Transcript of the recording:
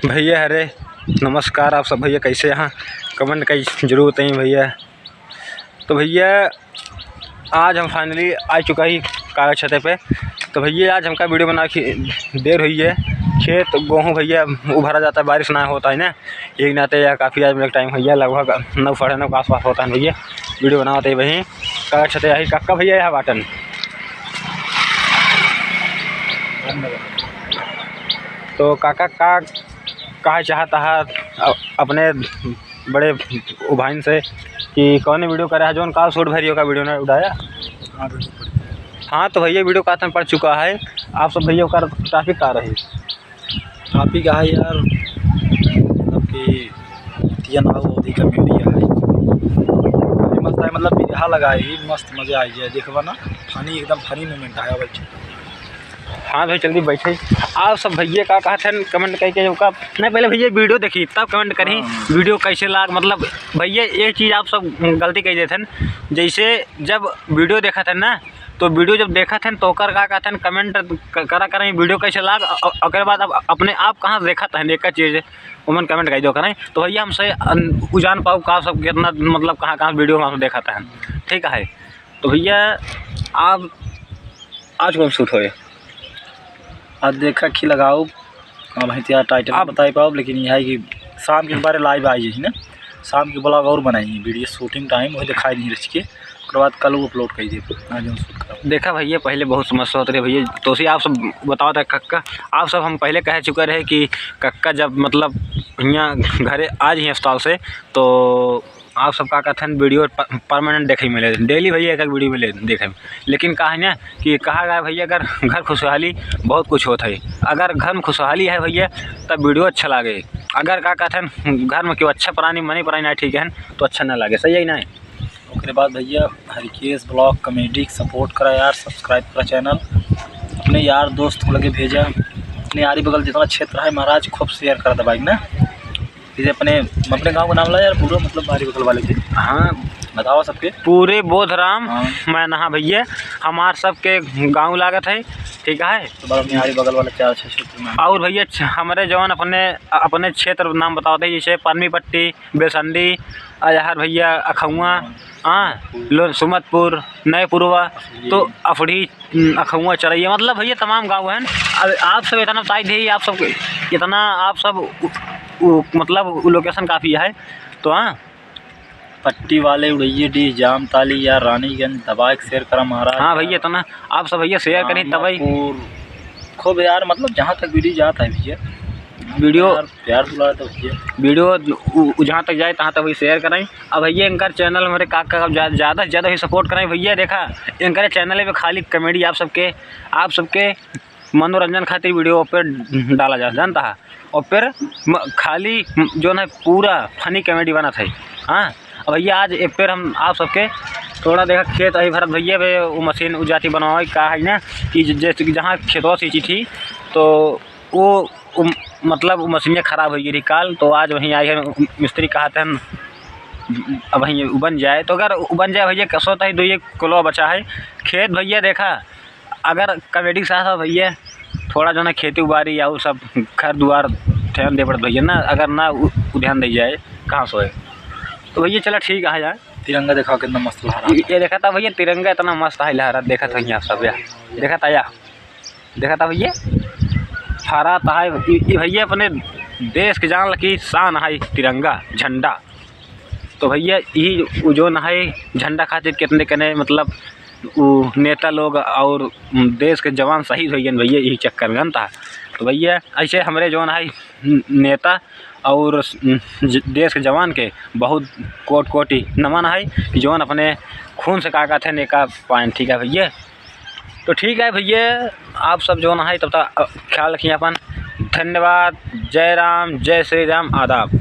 भैया हरे नमस्कार। आप सब भैया कैसे हैं? कमेंट कई जरूर बताइए भैया। तो भैया आज हम फाइनली आ चुका ही कागज छते पे। तो भैया आज हमका वीडियो बना के देर हुई है। खेत गेहूँ भैया उभरा जाता है, बारिश ना होता है ना, एक नाते या काफ़ी आज मेरा टाइम भैया लगभग 9 साढ़े 9 के आसपास होता है भैया। वीडियो बना होता है वहीं कागज छते आई कक्का भैया यहाँ बाटन। तो काका का कहा चाहता है अपने बड़े भाई से कि कौन वीडियो करा है जो काल सूट भरियो का वीडियो ने उड़ाया। हाँ तो भैया वीडियो का पड़ चुका है। आप सब भैया का टॉपिक का रही टॉपिक है यार, मतलब कि अवधि का मीडिया है मस्त है, मतलब यहाँ लगा है मस्त मज़ा आई है देखबा ना। फनी एकदम फनी मोमेंट है भाई। हाँ भाई जल्दी बैठे। आप सब भैया का कहते हैं कमेंट करके का नहीं, पहले भैया वीडियो देखी तब कमेंट करी वीडियो कैसे लाग। मतलब भैया एक चीज़ आप सब गलती कह देते हैं, जैसे जब वीडियो देखा था ना तो वीडियो जब देखा थे तो का कहते हैं कमेंट करा करें वीडियो कैसे लाग। और बाद अब अपने आप कहाँ देखा था एक चीज़ उमन कमेंट कर दो करें तो भैया हमसे उजान पाओ का सब कितना मतलब कहाँ कहाँ वीडियो हम देखा था। ठीक है तो भैया आप आज कौन शूट हो आज देखा खी लगाओ। हाँ भाई यार टाइटल आप बता पाओ, लेकिन यह है कि शाम के बारे लाइव आई है ना, शाम के ब्लॉग और बनाई वीडियो शूटिंग टाइम वही दिखाई नहीं रच के उसके बाद कल वो अपलोड कर दिए। आज हम शूट करा देखा भैया पहले बहुत समस्या होती रही भैया। तो उसी आप सब बताओ था कक्का, आप सब हम पहले कह चुके रहे कि कक्का जब मतलब यहाँ घरे आज ही अस्पताल से तो आप सब का कहते हैं वीडियो परमानेंट देखे मिले डेली भैया एक वीडियो मिले देखे। लेकिन कहा है ना कि कहा गया भैया अगर घर खुशहाली बहुत कुछ होता है, अगर घर में खुशहाली है भैया तब वीडियो अच्छा लगे। अगर का कहते हैं घर में क्यों अच्छा प्राणी मनी प्राणी ना ठीक है तो अच्छा ना लगे, सही है ना। उसके बाद भैया हरिकेश ब्लॉग कॉमेडी सपोर्ट करा यार, सब्सक्राइब करा चैनल, अपने यार दोस्त को लगे भेजा, अपने आरी बगल जितना क्षेत्र है महाराज खूब शेयर करा था भाई ना। जैसे अपने गांव का नाम ला यार पूरा, मतलब आरी बगल वाले के। हाँ बताओ सबके पूरे बोधराम। हाँ। मैं नहा भैया हमार सबके गांव लागत है। ठीक है तो बाद अपने आरी बगल वाले 4-6 क्षेत्र में और भैया हमारे जवान अपने क्षेत्र नाम बताते हैं जैसे पानवी पट्टी, बेसंडी, अजहर भैया अखुआ, हाँ सुमतपुर, नए पुरवा, तो अफड़ी अखुआ चरैया, मतलब भैया तमाम गांव हैं। अब आप सब इतना बताई दी, आप सब इतना आप सब मतलब लोकेशन काफ़ी है तो हाँ पट्टी वाले उड़ैया डी जाम ताली या रानीगंज दबाई शेयर करा महाराज। हाँ भैया इतना आप सब भैया शेयर करें तभी खूब यार, मतलब जहाँ तक वीडियो जाता है भैया वीडियो प्यार बुला तो भैया वीडियो जहाँ तक जाए तहाँ तक वही शेयर करें। अब भैया इनका चैनल हमारे काका ज़्यादा से ज़्यादा ही सपोर्ट करें भैया। देखा इनका चैनल पे खाली कॉमेडी आप सबके मनोरंजन खातिर वीडियो पर डाला जा जानता है और फिर खाली जो है पूरा फनी कॉमेडी बना था। हाँ अब भैया आज एक पेड़ हम आप सबके थोड़ा देखा खेत अभी भरत भैया वे वो मशीन उजाती बनवा का है ना कि जैसे कि जहाँ खेतों सींची थी तो वो मतलब वो मशीनें ख़राब हो गई थी काल, तो आज वहीं आई है मिस्त्री कहते हैं अब वहीं बन जाए। तो अगर बन जाए भैया कैसा होता है 2 किलो बचा है खेत भैया। देखा अगर कॉमेडी के साथ भैया थोड़ा जो है खेती बाड़ी या वो सब घर द्वार ध्यान दे पड़ता भैया ना, अगर ना ध्यान दी जाए कहाँ सोए तो भैया चला ठीक है यार। तिरंगा देखा कितना मस्त लहरा, ये देखा था भैया तिरंगा इतना मस्त है लहरा, देखा था यहाँ सब यार देखा था भैया हरा था ये भैया अपने देश के जान की शान है तिरंगा झंडा। तो भैया यही जो न है झंडा खातिर कितने कने मतलब नेता लोग और देश के जवान शहीद हो गए भैया यही चक्कर में जानता। तो भैया ऐसे हमारे जवान है नेता और देश के जवान के बहुत कोटि नमन है कि जवान अपने खून से काका थे नेका पाइन। ठीक है भैया तो ठीक है भैया आप सब जो है तब तक ख्याल रखिए अपन। धन्यवाद। जय राम जय श्री राम आदाब।